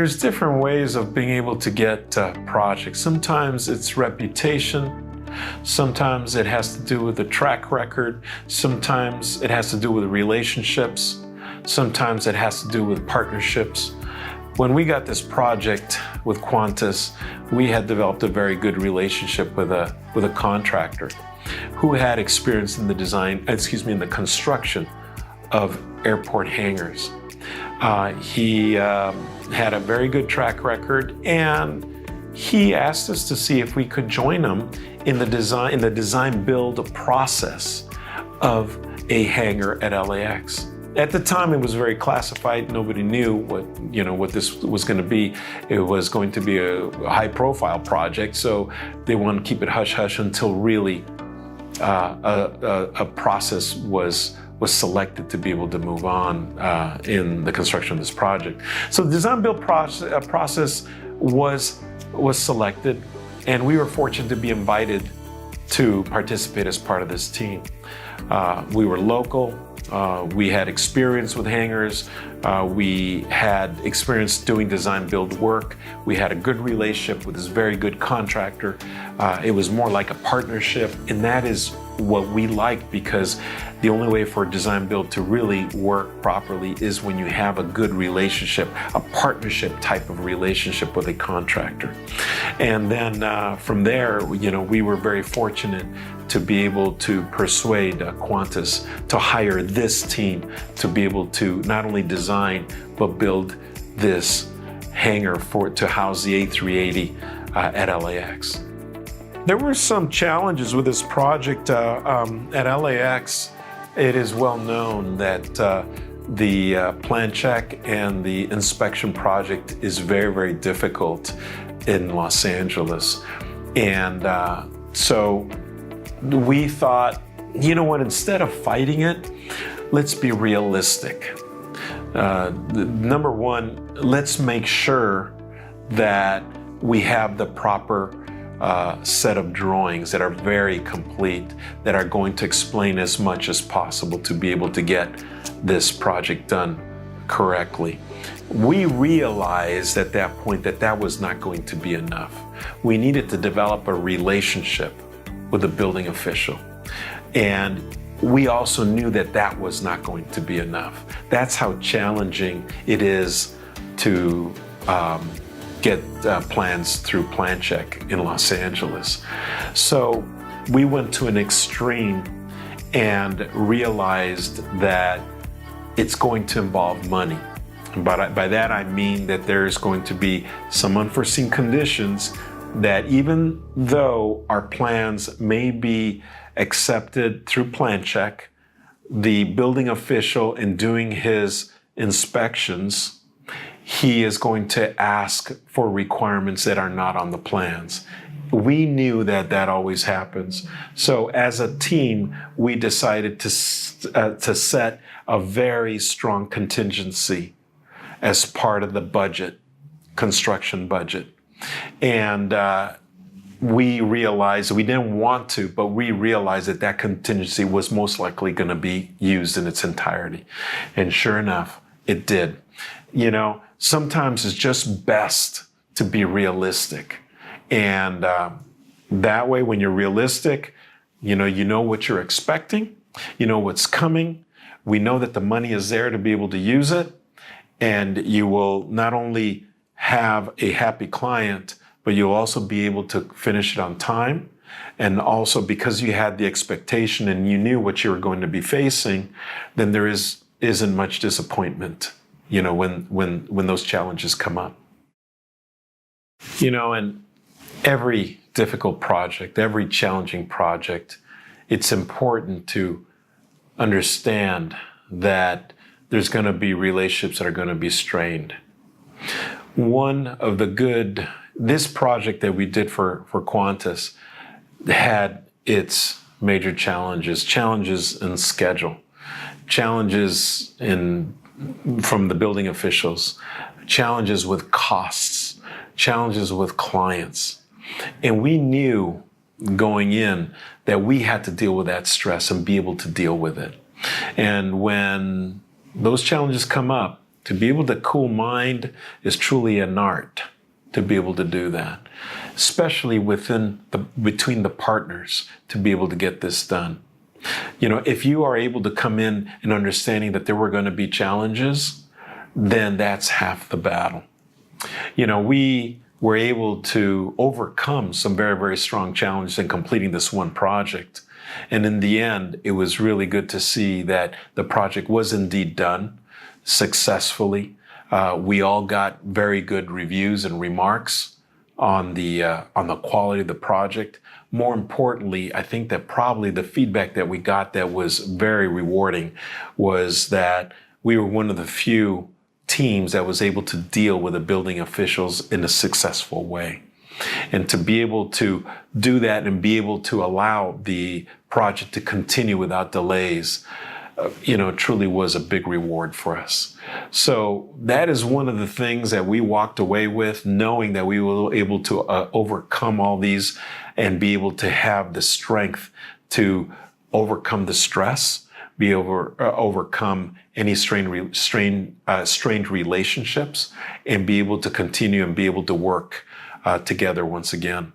There's different ways of being able to get projects. Sometimes it's reputation. Sometimes it has to do with the track record. Sometimes it has to do with relationships. Sometimes it has to do with partnerships. When we got this project with Qantas, we had developed a very good relationship with a contractor who had experience in the in the construction of airport hangars. He had a very good track record, and he asked us to see if we could join him in the design build process of a hangar at LAX. At the time, it was very classified. Nobody knew what this was going to be. It was going to be a high-profile project, so they wanted to keep it hush-hush until really a process was selected to be able to move on in the construction of this project. So the design-build process was selected, and we were fortunate to be invited to participate as part of this team. We were local. We had experience with hangars. We had experience doing design-build work. We had a good relationship with this very good contractor. It was more like a partnership, and that is what we like, because the only way for design-build to really work properly is when you have a good relationship, a partnership type of relationship with a contractor. And then from there, we were very fortunate to be able to persuade Qantas to hire this team to be able to not only design, but build this hangar to house the A380 at LAX. There were some challenges with this project at LAX. It is well known that the plan check and the inspection project is very, very difficult in Los Angeles. And so we thought, instead of fighting it, let's be realistic. Number one, let's make sure that we have the proper set of drawings that are very complete, that are going to explain as much as possible to be able to get this project done correctly. We realized at that point that was not going to be enough. We needed to develop a relationship with the building official. And we also knew that was not going to be enough. That's how challenging it is to get plans through plan check in Los Angeles. So we went to an extreme and realized that it's going to involve money. But by that I mean that there's going to be some unforeseen conditions that even though our plans may be accepted through plan check, the building official, in doing his inspections, he is going to ask for requirements that are not on the plans. We knew that always happens. So as a team, we decided to set a very strong contingency as part of the budget, construction budget. And we realized, we didn't want to, but we realized that contingency was most likely going to be used in its entirety. And sure enough, it did. Sometimes it's just best to be realistic. And that way, when you're realistic, you know what you're expecting, you know what's coming. We know that the money is there to be able to use it. And you will not only have a happy client, but you'll also be able to finish it on time. And also, because you had the expectation and you knew what you were going to be facing, then there isn't much disappointment, when those challenges come up. And every difficult project, every challenging project, it's important to understand that there's going to be relationships that are going to be strained. This project that we did for Qantas had its major challenges in schedule, challenges from the building officials, challenges with costs, challenges with clients. And we knew going in that we had to deal with that stress and be able to deal with it. And when those challenges come up, To be able to cool mind is truly an art to be able to do that, especially between the partners to be able to get this done. If you are able to come in and understanding that there were going to be challenges, then that's half the battle. We were able to overcome some very, very strong challenges in completing this one project. And in the end, it was really good to see that the project was indeed done successfully. We all got very good reviews and remarks on the quality of the project. More importantly, I think that probably the feedback that we got that was very rewarding was that we were one of the few teams that was able to deal with the building officials in a successful way. And to be able to do that and be able to allow the project to continue without delays, truly was a big reward for us. So that is one of the things that we walked away with, knowing that we were able to overcome all these and be able to have the strength to overcome the stress, overcome any strained relationships, and be able to continue and be able to work together once again.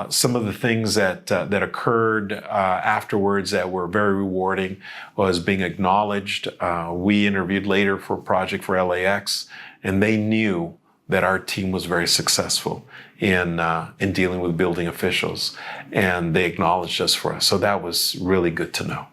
Some of the things that occurred afterwards that were very rewarding was being acknowledged. We interviewed later for a project for LAX, and they knew that our team was very successful in dealing with building officials, and they acknowledged us for us. So that was really good to know.